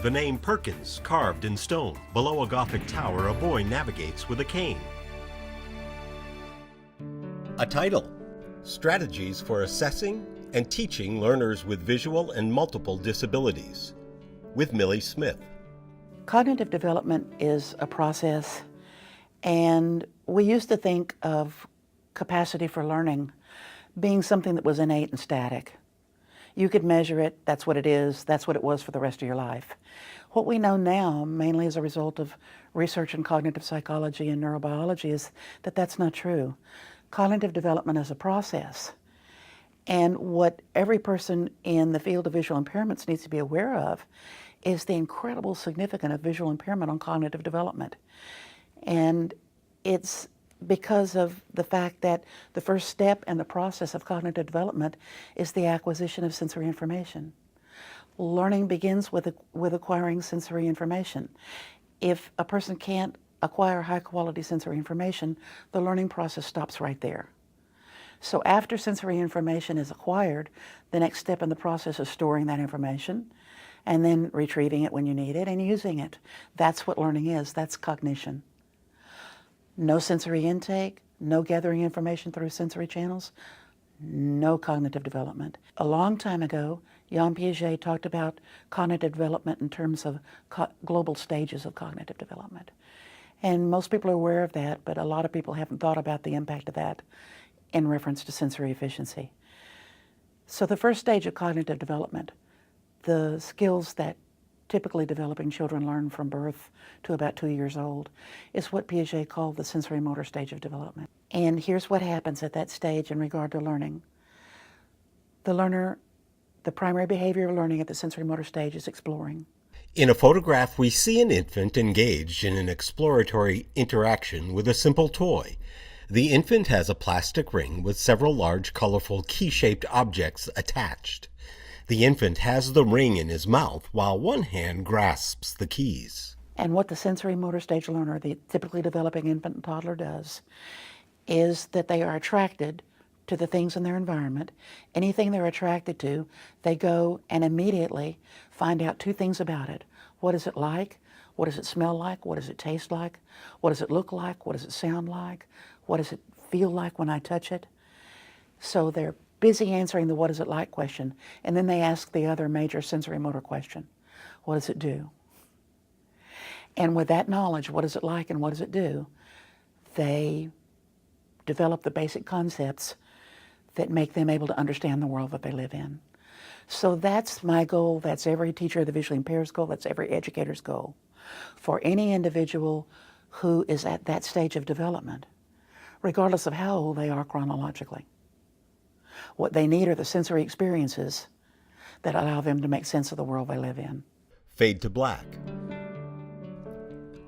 The name Perkins carved in stone. Below a Gothic tower, a boy navigates with a cane. A title: Strategies for Assessing and Teaching Learners with Visual and Multiple Disabilities, with Millie Smith. Cognitive development is a process, and we used to think of capacity for learning being something that was innate and static. You could measure it, that's what it is, that's what it was for the rest of your life. What we know now, mainly as a result of research in cognitive psychology and neurobiology, is that that's not true. Cognitive development is a process. And what every person in the field of visual impairments needs to be aware of is the incredible significance of visual impairment on cognitive development. And it's because of the fact that the first step in the process of cognitive development is the acquisition of sensory information. Learning begins with acquiring sensory information. If a person can't acquire high-quality sensory information, the learning process stops right there. So after sensory information is acquired, the next step in the process is storing that information and then retrieving it when you need it and using it. That's what learning is. That's cognition. No sensory intake, no gathering information through sensory channels, no cognitive development. A long time ago, Jan Piaget talked about cognitive development in terms of global stages of cognitive development. And most people are aware of that, but a lot of people haven't thought about the impact of that in reference to sensory efficiency. So the first stage of cognitive development, the skills that typically developing children learn from birth to about 2 years old, is what Piaget called the sensory motor stage of development. And here's what happens at that stage in regard to learning. The primary behavior of learning at the sensory motor stage is exploring. In a photograph, we see an infant engaged in an exploratory interaction with a simple toy. The infant has a plastic ring with several large, colorful, key-shaped objects attached. The infant has the ring in his mouth while one hand grasps the keys. And what the sensory motor stage learner, the typically developing infant and toddler, does is that they are attracted to the things in their environment. Anything they're attracted to, they go and immediately find out two things about it. What is it like? What does it smell like? What does it taste like? What does it look like? What does it sound like? What does it feel like when I touch it? So they're busy answering the what is it like question, and then they ask the other major sensory motor question. What does it do? And with that knowledge, what is it like and what does it do, they develop the basic concepts that make them able to understand the world that they live in. So that's my goal, that's every teacher of the visually impaired's goal, that's every educator's goal. For any individual who is at that stage of development, regardless of how old they are chronologically, what they need are the sensory experiences that allow them to make sense of the world they live in. Fade to black.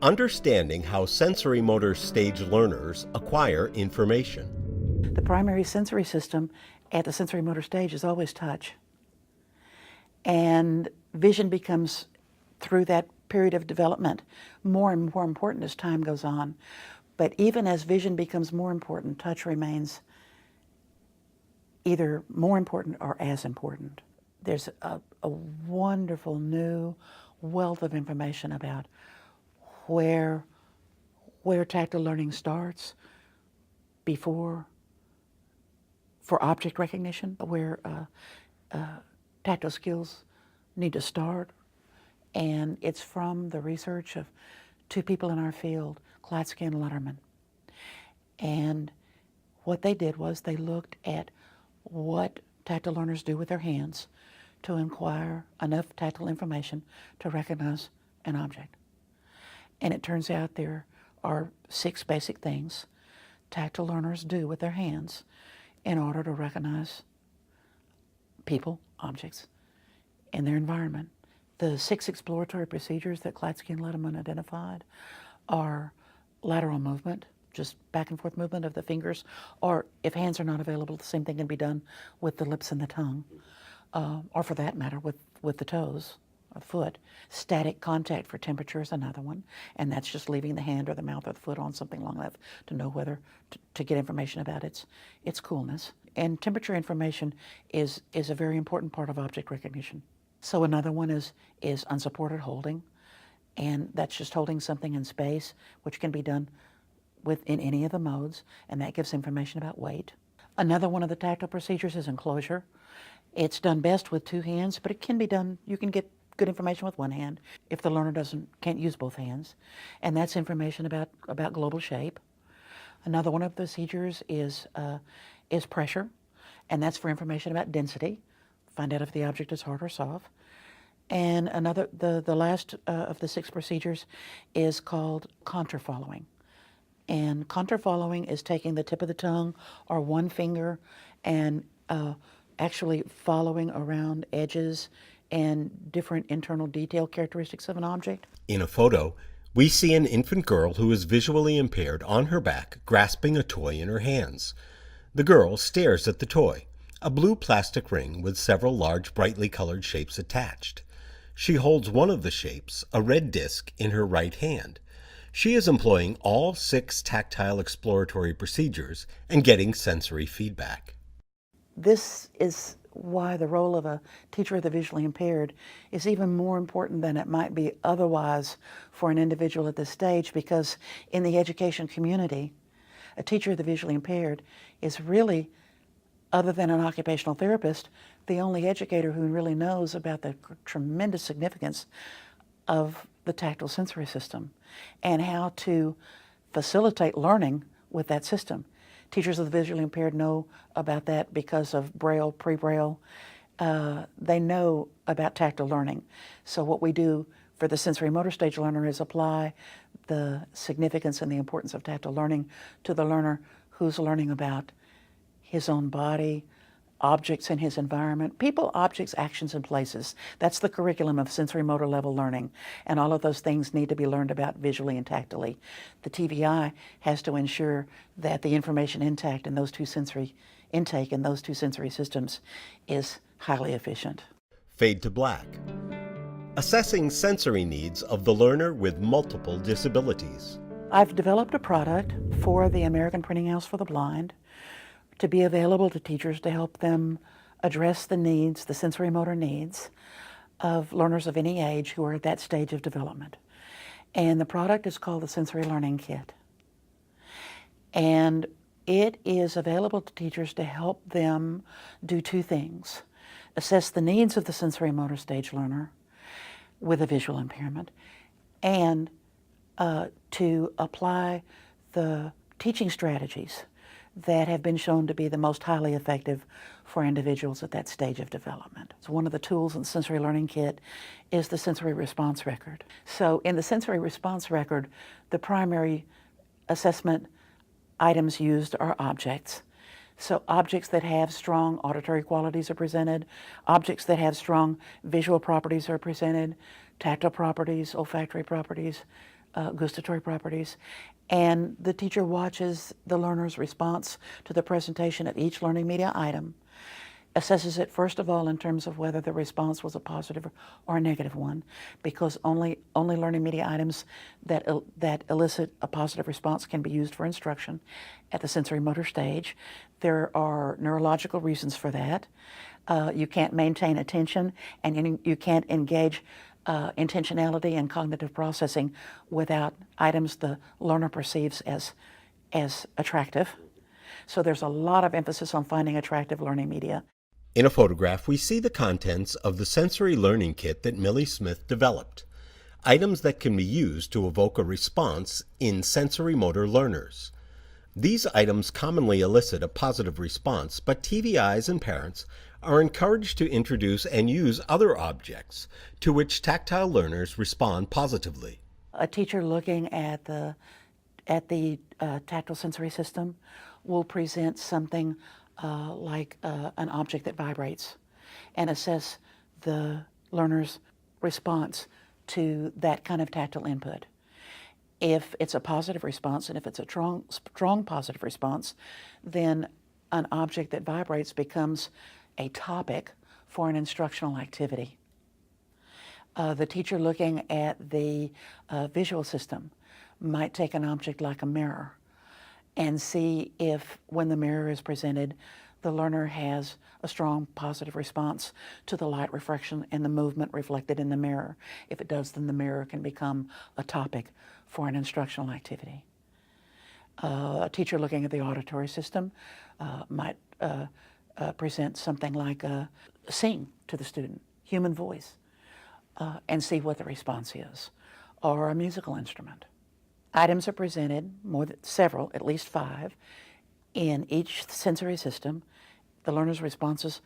Understanding how sensory motor stage learners acquire information. The primary sensory system at the sensory motor stage is always touch. And vision becomes, through that period of development, more and more important as time goes on. But even as vision becomes more important, touch remains either more important or as important. There's a wonderful new wealth of information about where tactile learning starts for object recognition, where tactile skills need to start. And it's from the research of two people in our field, Klatsky and Letterman. And what they did was they looked at what tactile learners do with their hands to acquire enough tactile information to recognize an object. And it turns out there are 6 basic things tactile learners do with their hands in order to recognize people, objects, in their environment. The 6 exploratory procedures that Klatsky and Letterman identified are lateral movement, just back and forth movement of the fingers, or if hands are not available, the same thing can be done with the lips and the tongue, or for that matter, with the toes or the foot. Static contact for temperature is another one, and that's just leaving the hand or the mouth or the foot on something long enough to know whether to get information about its coolness. And temperature information is a very important part of object recognition. So another one is unsupported holding, and that's just holding something in space, which can be done within any of the modes, and that gives information about weight. Another one of the tactile procedures is enclosure. It's done best with two hands, but it can be done, you can get good information with one hand if the learner can't use both hands, and that's information about global shape. Another one of the procedures is pressure, and that's for information about density, find out if the object is hard or soft. And the last of the 6 procedures is called contour following. And contour following is taking the tip of the tongue or one finger and actually following around edges and different internal detail characteristics of an object. In a photo, we see an infant girl who is visually impaired on her back, grasping a toy in her hands. The girl stares at the toy, a blue plastic ring with several large brightly colored shapes attached. She holds one of the shapes, a red disc, in her right hand. She is employing all 6 tactile exploratory procedures and getting sensory feedback. This is why the role of a teacher of the visually impaired is even more important than it might be otherwise for an individual at this stage, because in the education community, a teacher of the visually impaired is really, other than an occupational therapist, the only educator who really knows about the tremendous significance of the tactile sensory system and how to facilitate learning with that system. Teachers of the visually impaired know about that because of Braille, pre-Braille. They know about tactile learning. So what we do for the sensory motor stage learner is apply the significance and the importance of tactile learning to the learner who's learning about his own body, objects in his environment, people, objects, actions, and places. That's the curriculum of sensory motor level learning, and all of those things need to be learned about visually and tactily. The TVI has to ensure that the information intake in those two sensory systems is highly efficient. Fade to black. Assessing sensory needs of the learner with multiple disabilities. I've developed a product for the American Printing House for the Blind to be available to teachers to help them address the needs, the sensory motor needs of learners of any age who are at that stage of development. And the product is called the Sensory Learning Kit. And it is available to teachers to help them do 2 things: assess the needs of the sensory motor stage learner with a visual impairment, and to apply the teaching strategies that have been shown to be the most highly effective for individuals at that stage of development. So one of the tools in the Sensory Learning Kit is the sensory response record. So in the sensory response record, the primary assessment items used are objects. So objects that have strong auditory qualities are presented, objects that have strong visual properties are presented, tactile properties, olfactory properties, gustatory properties, and the teacher watches the learner's response to the presentation of each learning media item, assesses it first of all in terms of whether the response was a positive or a negative one, because only learning media items that elicit a positive response can be used for instruction at the sensory motor stage. There are neurological reasons for that. You can't maintain attention, and you can't engage intentionality and cognitive processing without items the learner perceives as attractive. So there's a lot of emphasis on finding attractive learning media. In a photograph, we see the contents of the sensory learning kit that Millie Smith developed, items that can be used to evoke a response in sensory motor learners. These items commonly elicit a positive response, but TVIs and parents are encouraged to introduce and use other objects to which tactile learners respond positively. A teacher looking at the tactile sensory system will present something like an object that vibrates and assess the learner's response to that kind of tactile input. If it's a positive response, and if it's a strong positive response, then an object that vibrates becomes a topic for an instructional activity. The teacher looking at the visual system might take an object like a mirror and see if, when the mirror is presented, the learner has a strong positive response to the light refraction and the movement reflected in the mirror. If it does, then the mirror can become a topic for an instructional activity. A teacher looking at the auditory system might present something like sing to the student, human voice, and see what the response is, or a musical instrument. Items are presented, several, at least 5, in each sensory system. The learner's responses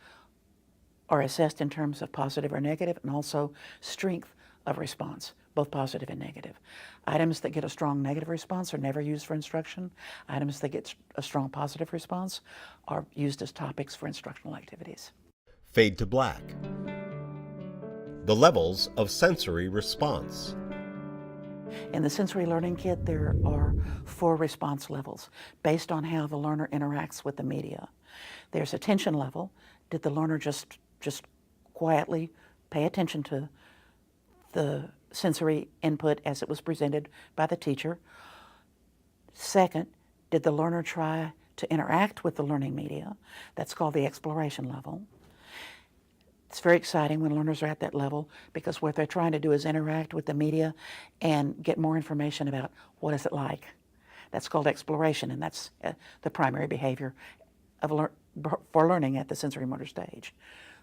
are assessed in terms of positive or negative, and also strength of response, both positive and negative. Items that get a strong negative response are never used for instruction. Items that get a strong positive response are used as topics for instructional activities. Fade to black. The levels of sensory response. In the sensory learning kit, there are 4 response levels based on how the learner interacts with the media. There's attention level. Did the learner just quietly pay attention to the sensory input as it was presented by the teacher? Second, did the learner try to interact with the learning media? That's called the exploration level. It's very exciting when learners are at that level, because what they're trying to do is interact with the media and get more information about what is it like. That's called exploration, and that's the primary behavior for learning at the sensory motor stage.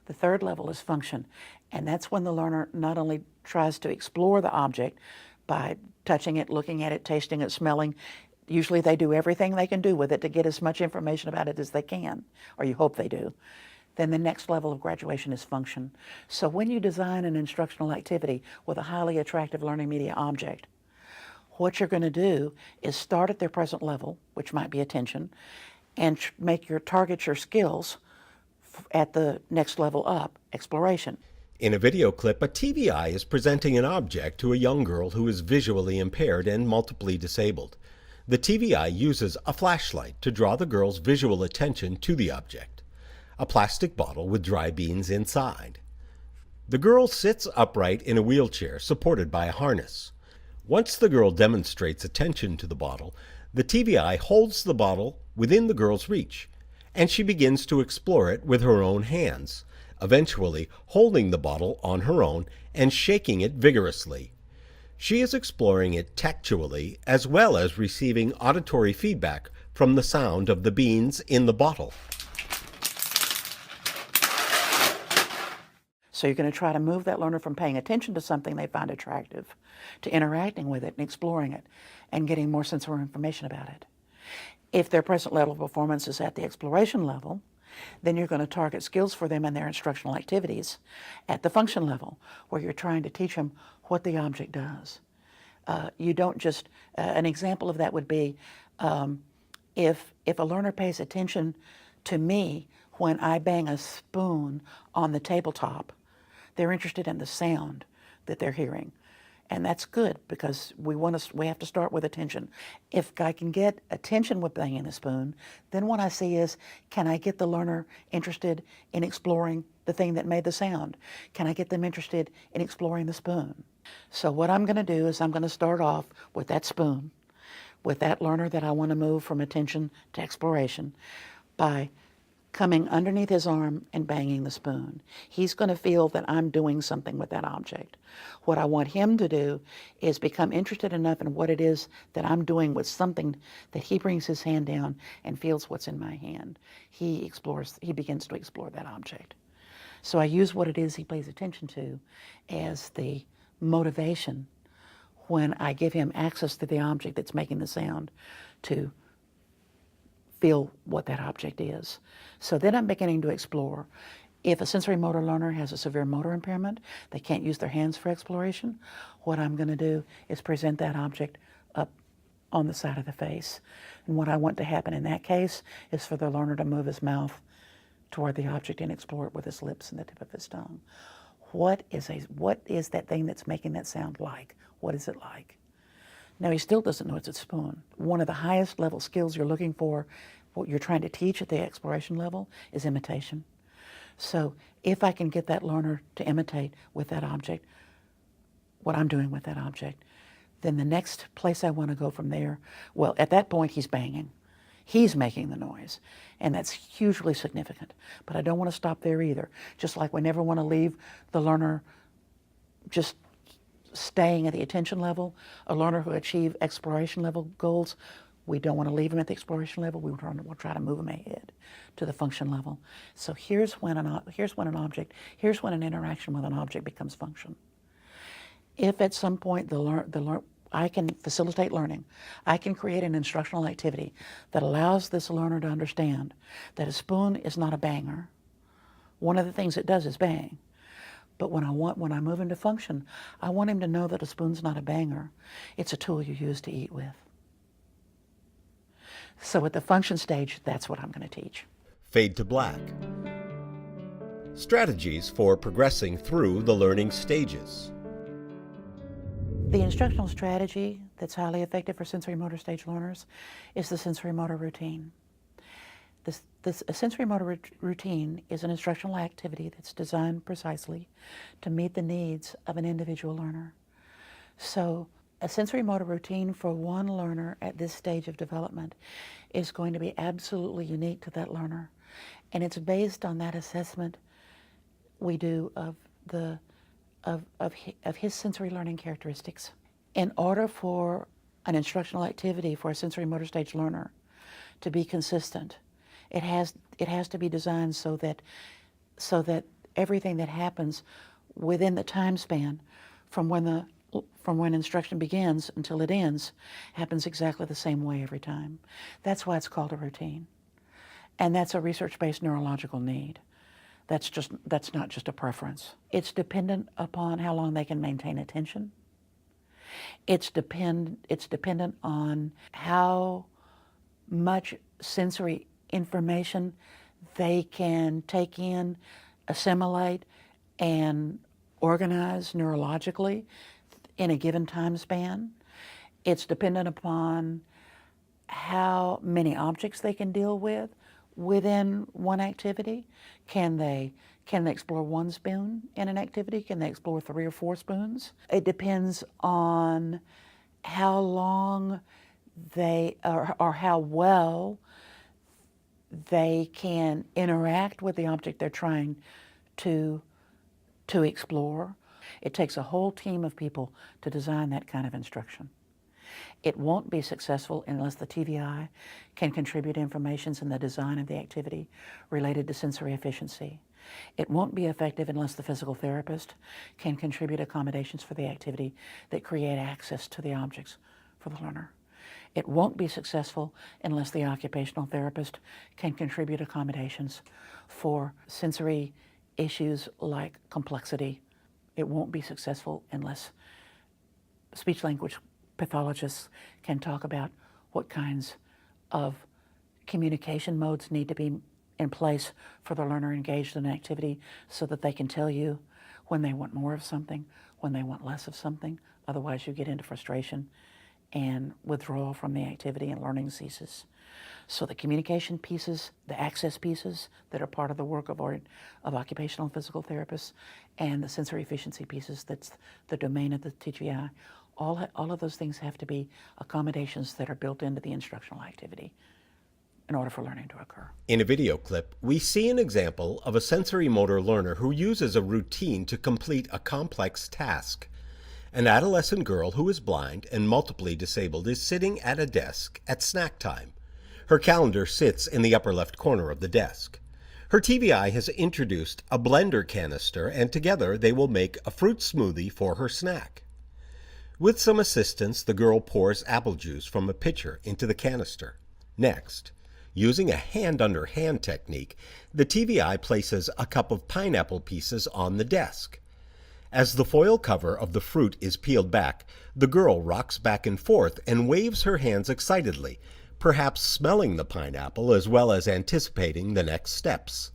The third level is function, and that's when the learner not only tries to explore the object by touching it, looking at it, tasting it, smelling. Usually they do everything they can do with it to get as much information about it as they can, or you hope they do. Then the next level of graduation is function. So when you design an instructional activity with a highly attractive learning media object, what you're going to do is start at their present level, which might be attention, and target your skills at the next level up, exploration. In a video clip, a TVI is presenting an object to a young girl who is visually impaired and multiply disabled. The TVI uses a flashlight to draw the girl's visual attention to the object, a plastic bottle with dry beans inside. The girl sits upright in a wheelchair supported by a harness. Once the girl demonstrates attention to the bottle, the TVI holds the bottle within the girl's reach, and she begins to explore it with her own hands, eventually holding the bottle on her own and shaking it vigorously. She is exploring it tactually as well as receiving auditory feedback from the sound of the beans in the bottle. So you're going to try to move that learner from paying attention to something they find attractive to interacting with it and exploring it and getting more sensory information about it. If their present level of performance is at the exploration level, then you're going to target skills for them in their instructional activities at the function level, where you're trying to teach them what the object does. You don't just, an example of that would be if a learner pays attention to me when I bang a spoon on the tabletop, they're interested in the sound that they're hearing. And that's good, because we have to start with attention. If I can get attention with banging the spoon, then what I see is, can I get the learner interested in exploring the thing that made the sound? Can I get them interested in exploring the spoon? So what I'm going to do is I'm going to start off with that spoon, with that learner that I want to move from attention to exploration, by coming underneath his arm and banging the spoon. He's going to feel that I'm doing something with that object. What I want him to do is become interested enough in what it is that I'm doing with something that he brings his hand down and feels what's in my hand. He begins to explore that object. So I use what it is he pays attention to as the motivation when I give him access to the object that's making the sound to feel what that object is. So then I'm beginning to explore. If a sensory motor learner has a severe motor impairment, they can't use their hands for exploration, what I'm going to do is present that object up on the side of the face. And what I want to happen in that case is for the learner to move his mouth toward the object and explore it with his lips and the tip of his tongue. What is that thing that's making that sound like? What is it like? Now, he still doesn't know it's a spoon. One of the highest level skills you're looking for, what you're trying to teach at the exploration level, is imitation. So if I can get that learner to imitate with that object what I'm doing with that object, then the next place I want to go from there, well, at that point he's banging. He's making the noise, and that's hugely significant. But I don't want to stop there either. Just like we never want to leave the learner just staying at the attention level, a learner who achieved exploration level goals, we don't want to leave them at the exploration level. We'll try to move them ahead to the function level. So here's when an interaction with an object becomes function. If at some point I can facilitate learning, I can create an instructional activity that allows this learner to understand that a spoon is not a banger. One of the things it does is bang. But when I move into function, I want him to know that a spoon's not a banger. It's a tool you use to eat with. So at the function stage, that's what I'm going to teach. Fade to black. Strategies for progressing through the learning stages. The instructional strategy that's highly effective for sensory motor stage learners is the sensory motor routine. A sensory motor routine is an instructional activity that's designed precisely to meet the needs of an individual learner. So a sensory motor routine for one learner at this stage of development is going to be absolutely unique to that learner. And it's based on that assessment we do of his sensory learning characteristics. In order for an instructional activity for a sensory motor stage learner to be consistent, it has to be designed so that everything that happens within the time span from when instruction begins until it ends happens exactly the same way every time. That's why it's called a routine. And that's a research-based neurological need. That's not just a preference. It's dependent upon how long they can maintain attention. It's dependent on how much sensory information they can take in, assimilate, and organize neurologically in a given time span. It's dependent upon how many objects they can deal with within one activity. Can they explore one spoon in an activity? Can they explore 3 or 4 spoons? It depends on how long they or how well they can interact with the object they're trying to explore. It takes a whole team of people to design that kind of instruction. It won't be successful unless the TVI can contribute information in the design of the activity related to sensory efficiency. It won't be effective unless the physical therapist can contribute accommodations for the activity that create access to the objects for the learner. It won't be successful unless the occupational therapist can contribute accommodations for sensory issues like complexity. It won't be successful unless speech-language pathologists can talk about what kinds of communication modes need to be in place for the learner engaged in an activity so that they can tell you when they want more of something, when they want less of something. Otherwise, you get into frustration and withdrawal from the activity and learning ceases. So the communication pieces, the access pieces that are part of the work of occupational and physical therapists, and the sensory efficiency pieces, that's the domain of the TGI, all of those things have to be accommodations that are built into the instructional activity in order for learning to occur. In a video clip, we see an example of a sensory motor learner who uses a routine to complete a complex task. An adolescent girl who is blind and multiply disabled is sitting at a desk at snack time. Her calendar sits in the upper left corner of the desk. Her TVI has introduced a blender canister, and together they will make a fruit smoothie for her snack. With some assistance, the girl pours apple juice from a pitcher into the canister. Next, using a hand-under-hand technique, the TVI places a cup of pineapple pieces on the desk. As the foil cover of the fruit is peeled back, the girl rocks back and forth and waves her hands excitedly, perhaps smelling the pineapple as well as anticipating the next steps.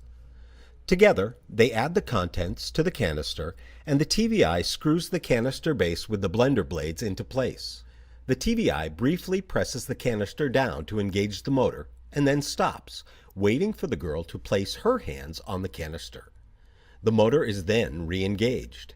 Together, they add the contents to the canister, and the TVI screws the canister base with the blender blades into place. The TVI briefly presses the canister down to engage the motor, and then stops, waiting for the girl to place her hands on the canister. The motor is then re-engaged.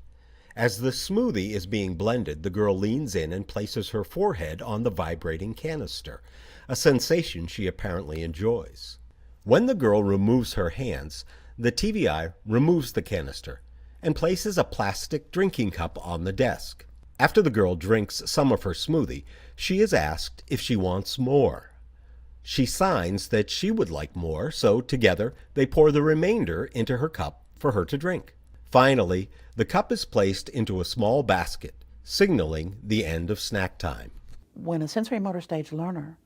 As the smoothie is being blended, the girl leans in and places her forehead on the vibrating canister, a sensation she apparently enjoys. When the girl removes her hands, the TVI removes the canister and places a plastic drinking cup on the desk. After the girl drinks some of her smoothie, she is asked if she wants more. She signs that she would like more, so together they pour the remainder into her cup for her to drink. Finally, the cup is placed into a small basket, signaling the end of snack time. When a sensory motor stage learner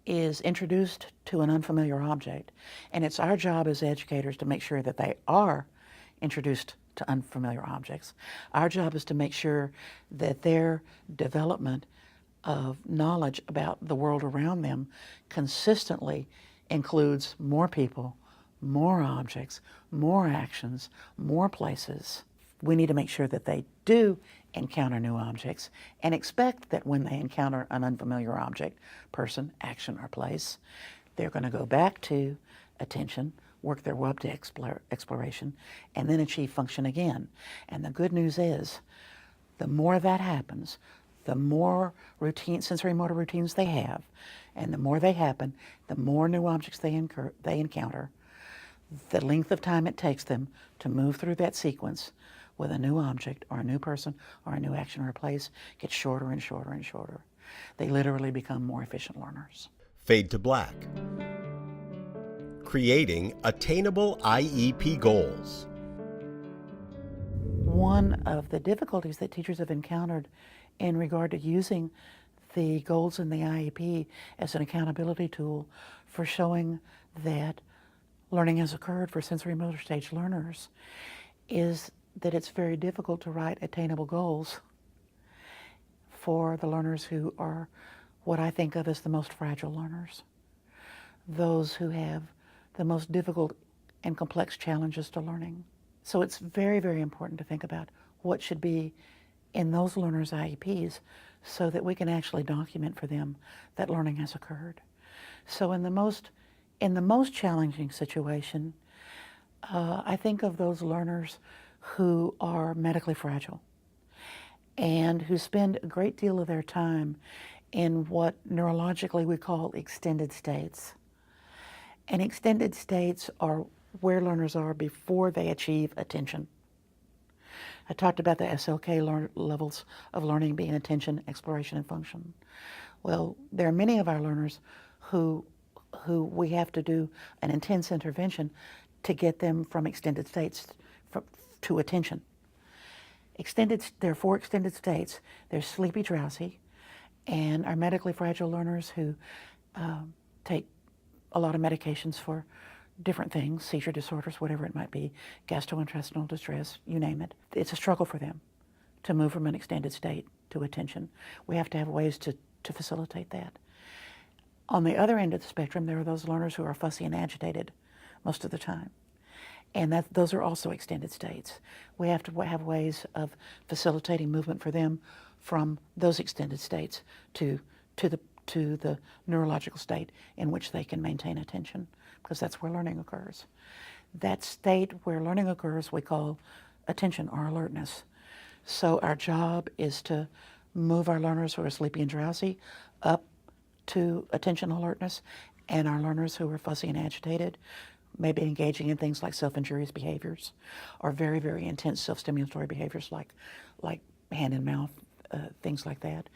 is introduced to an unfamiliar object, and it's our job as educators to make sure that they are introduced to unfamiliar objects. Our job is to make sure that their development of knowledge about the world around them consistently includes more people, more objects, more actions, more places. We need to make sure that they do encounter new objects and expect that when they encounter an unfamiliar object, person, action, or place, they're going to go back to attention, work their way up to exploration, and then achieve function again. And the good news is, the more that happens, the more sensory motor routines they have, and the more they happen, the more new objects they encounter, the length of time it takes them to move through that sequence with a new object or a new person or a new action or a place gets shorter and shorter and shorter. They literally become more efficient learners. Fade to black. Creating attainable IEP goals. One of the difficulties that teachers have encountered in regard to using the goals in the IEP as an accountability tool for showing that learning has occurred for sensory motor stage learners is that it's very difficult to write attainable goals for the learners who are what I think of as the most fragile learners, those who have the most difficult and complex challenges to learning. So it's very, very important to think about what should be in those learners' IEPs so that we can actually document for them that learning has occurred. So in the most challenging situation, I think of those learners who are medically fragile and who spend a great deal of their time in what neurologically we call extended states. And extended states are where learners are before they achieve attention. I talked about the SLK levels of learning being attention, exploration, and function. Well, there are many of our learners who we have to do an intense intervention to get them from extended states to attention. There are 4 extended states. There's sleepy, drowsy, and our medically fragile learners who take a lot of medications for different things, seizure disorders, whatever it might be, gastrointestinal distress, you name it. It's a struggle for them to move from an extended state to attention. We have to have ways to facilitate that. On the other end of the spectrum, there are those learners who are fussy and agitated most of the time. And those are also extended states. We have to have ways of facilitating movement for them from those extended states to the neurological state in which they can maintain attention, because that's where learning occurs. That state where learning occurs we call attention or alertness. So our job is to move our learners who are sleepy and drowsy up to attention alertness, and our learners who are fussy and agitated, maybe engaging in things like self-injurious behaviors or very, very intense self-stimulatory behaviors like hand and mouth, things like that,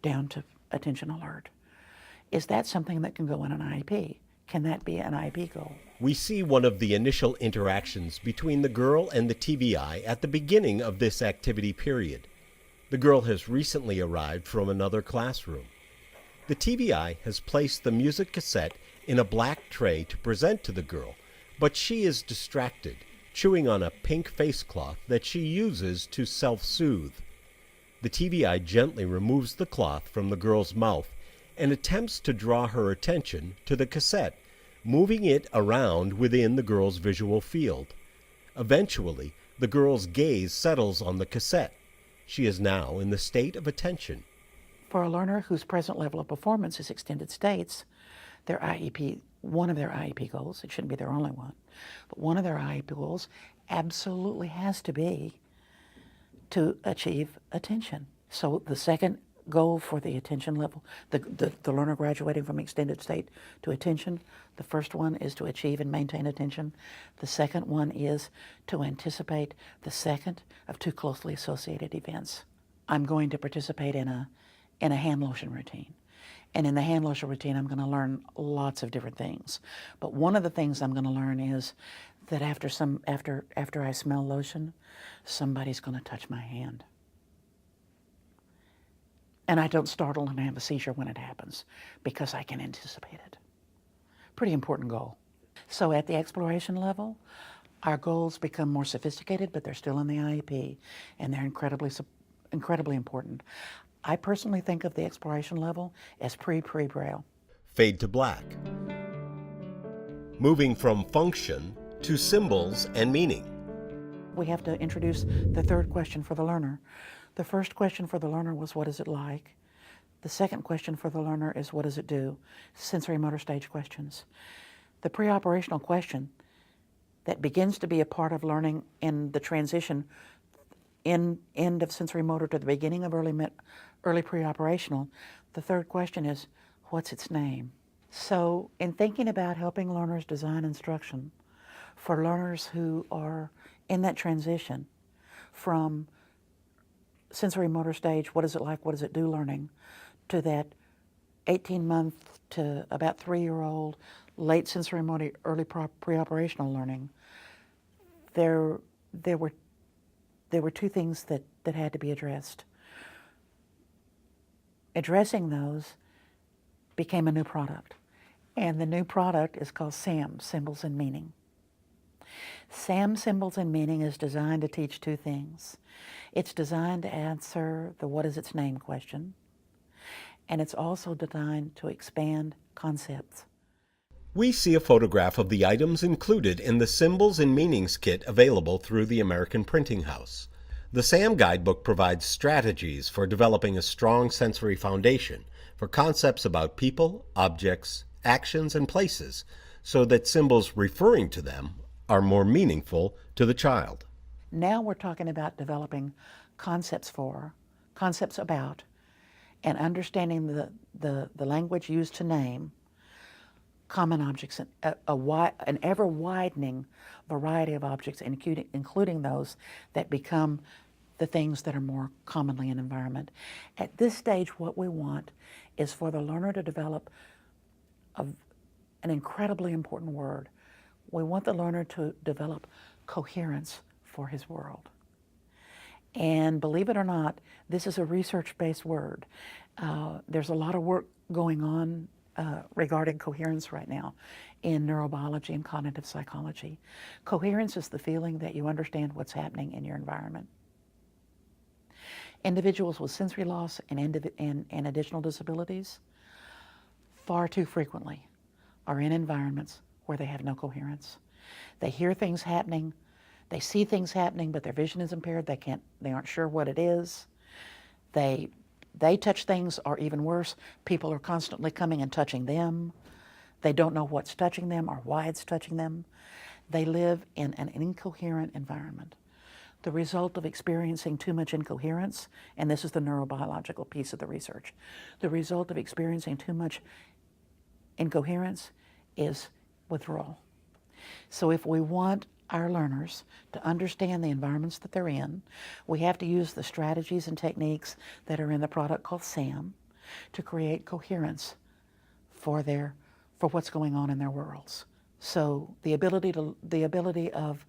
down to attention alert. Is that something that can go in an IEP? Can that be an IEP goal? We see one of the initial interactions between the girl and the TVI at the beginning of this activity period. The girl has recently arrived from another classroom. The TVI has placed the music cassette in a black tray to present to the girl, but she is distracted, chewing on a pink face cloth that she uses to self-soothe. The TVI gently removes the cloth from the girl's mouth and attempts to draw her attention to the cassette, moving it around within the girl's visual field. Eventually, the girl's gaze settles on the cassette. She is now in the state of attention. For a learner whose present level of performance is extended states, their IEP, one of their IEP goals, it shouldn't be their only one, but one of their IEP goals absolutely has to be to achieve attention. So the second goal for the attention level, the learner graduating from extended state to attention, the first one is to achieve and maintain attention. The second one is to anticipate the second of two closely associated events. I'm going to participate in a hand lotion routine. And in the hand lotion routine, I'm going to learn lots of different things. But one of the things I'm going to learn is that after I smell lotion, somebody's going to touch my hand. And I don't startle and have a seizure when it happens because I can anticipate it. Pretty important goal. So at the exploration level, our goals become more sophisticated, but they're still in the IEP, and they're incredibly important. I personally think of the exploration level as pre-Braille. Fade to black. Moving from function to symbols and meaning. We have to introduce the third question for the learner. The first question for the learner was, what is it like? The second question for the learner is, what does it do? Sensory motor stage questions. The pre-operational question that begins to be a part of learning in the transition end of sensory motor to the beginning of early pre-operational, the third question is, what's its name? So in thinking about helping learners design instruction for learners who are in that transition from sensory motor stage, what is it like, what does it do learning, to that 18-month to about 3-year-old late sensory motor early pre-operational learning, there were two things that had to be addressed. Addressing those became a new product, and the new product is called SAM, Symbols and Meaning. SAM, Symbols and Meaning is designed to teach two things. It's designed to answer the what is its name question, and it's also designed to expand concepts. We see a photograph of the items included in the Symbols and Meanings kit available through the American Printing House. The SAM guidebook provides strategies for developing a strong sensory foundation for concepts about people, objects, actions, and places, so that symbols referring to them are more meaningful to the child. Now we're talking about developing concepts about, and understanding the language used to name common objects, an ever-widening variety of objects, including those that become the things that are more commonly in environment. At this stage, what we want is for the learner to develop an incredibly important word. We want the learner to develop coherence for his world. And believe it or not, this is a research-based word. There's a lot of work going on regarding coherence right now in neurobiology and cognitive psychology. Coherence is the feeling that you understand what's happening in your environment. Individuals with sensory loss and additional disabilities far too frequently are in environments where they have no coherence. They hear things happening, they see things happening, but their vision is impaired. They aren't sure what it is. They touch things, or even worse, people are constantly coming and touching them. They don't know what's touching them or why it's touching them. They live in an incoherent environment. The result of experiencing too much incoherence, and this is the neurobiological piece of the research, the result of experiencing too much incoherence is withdrawal. So if we want our learners to understand the environments that they're in, we have to use the strategies and techniques that are in the product called SAM to create coherence for what's going on in their worlds. So the ability of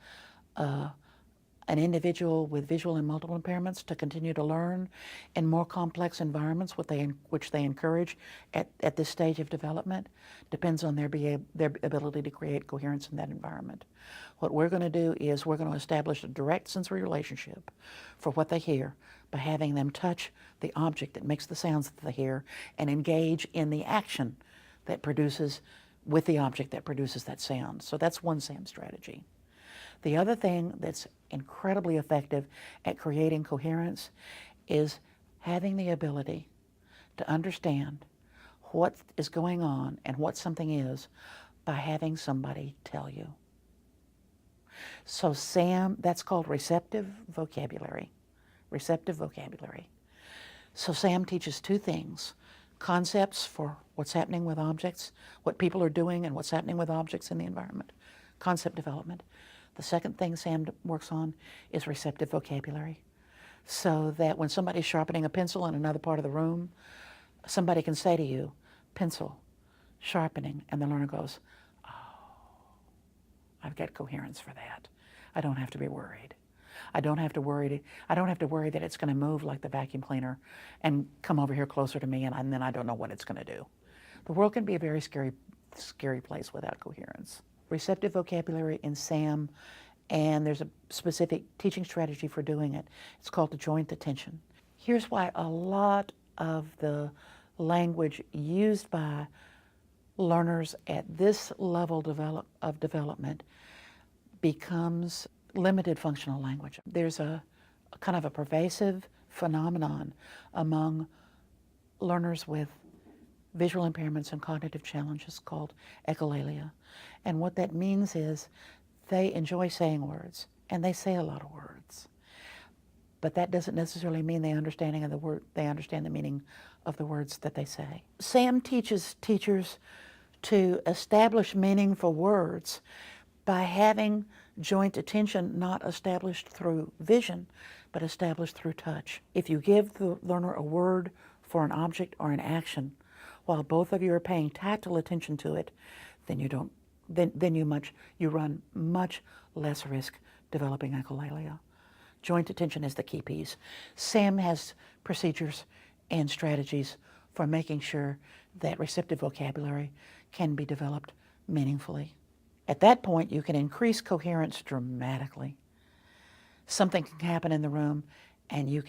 an individual with visual and multiple impairments to continue to learn in more complex environments, which they encourage at this stage of development, depends on their ability to create coherence in that environment. What we're going to do is we're going to establish a direct sensory relationship for what they hear by having them touch the object that makes the sounds that they hear and engage in the action that produces with the object that produces that sound. So that's one SAM strategy. The other thing that's incredibly effective at creating coherence is having the ability to understand what is going on and what something is by having somebody tell you. So SAM, that's called receptive vocabulary. receptive vocabulary. So SAM teaches two things: concepts for what's happening with objects, what people are doing and what's happening with objects in the environment, concept development. The second thing SAM works on is receptive vocabulary, so that when somebody's sharpening a pencil in another part of the room, somebody can say to you, pencil, sharpening, and the learner goes, I've got coherence for that. I don't have to be worried. I don't have to worry that it's going to move like the vacuum cleaner and come over here closer to me, and then I don't know what it's going to do. The world can be a very scary place without coherence. Receptive vocabulary in SAM, and there's a specific teaching strategy for doing it. It's called the joint attention. Here's why a lot of the language used by learners at this level of development becomes limited functional language. There's a kind of a pervasive phenomenon among learners with visual impairments and cognitive challenges called echolalia. And what that means is they enjoy saying words, and they say a lot of words. But that doesn't necessarily mean they understand the meaning of the words that they say. SAM teaches teachers to establish meaningful words by having joint attention not established through vision, but established through touch. If you give the learner a word for an object or an action, while both of you are paying tactile attention to it, then you run much less risk developing echolalia. Joint attention is the key piece. SAM has procedures and strategies for making sure that receptive vocabulary can be developed meaningfully. At that point, you can increase coherence dramatically. Something can happen in the room, and you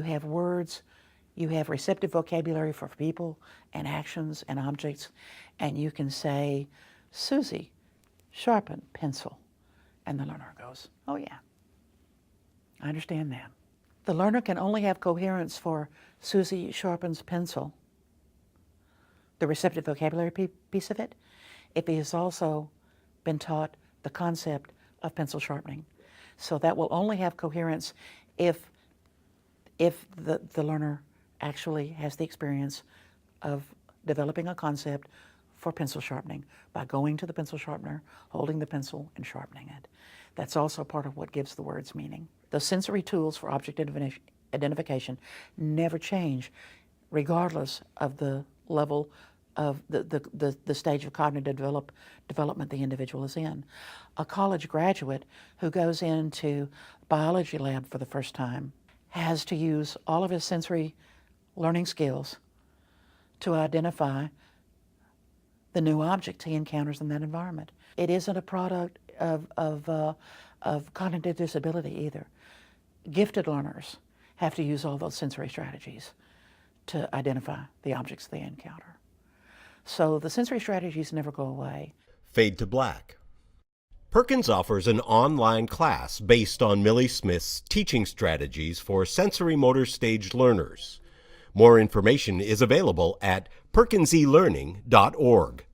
have words, you have receptive vocabulary for people and actions and objects, and you can say, Susie, sharpen pencil. And the learner goes, oh yeah, I understand that. The learner can only have coherence for Susie sharpens pencil, the receptive vocabulary piece of it, if he has also been taught the concept of pencil sharpening. So that will only have coherence if the learner actually has the experience of developing a concept for pencil sharpening by going to the pencil sharpener, holding the pencil, and sharpening it. That's also part of what gives the words meaning. The sensory tools for object identification never change regardless of the level of the stage of cognitive development the individual is in. A college graduate who goes into biology lab for the first time has to use all of his sensory learning skills to identify the new objects he encounters in that environment. It isn't a product of cognitive disability either. Gifted learners have to use all those sensory strategies to identify the objects they encounter. So the sensory strategies never go away. Fade to black. Perkins offers an online class based on Millie Smith's teaching strategies for sensory motor stage learners. More information is available at perkinselearning.org.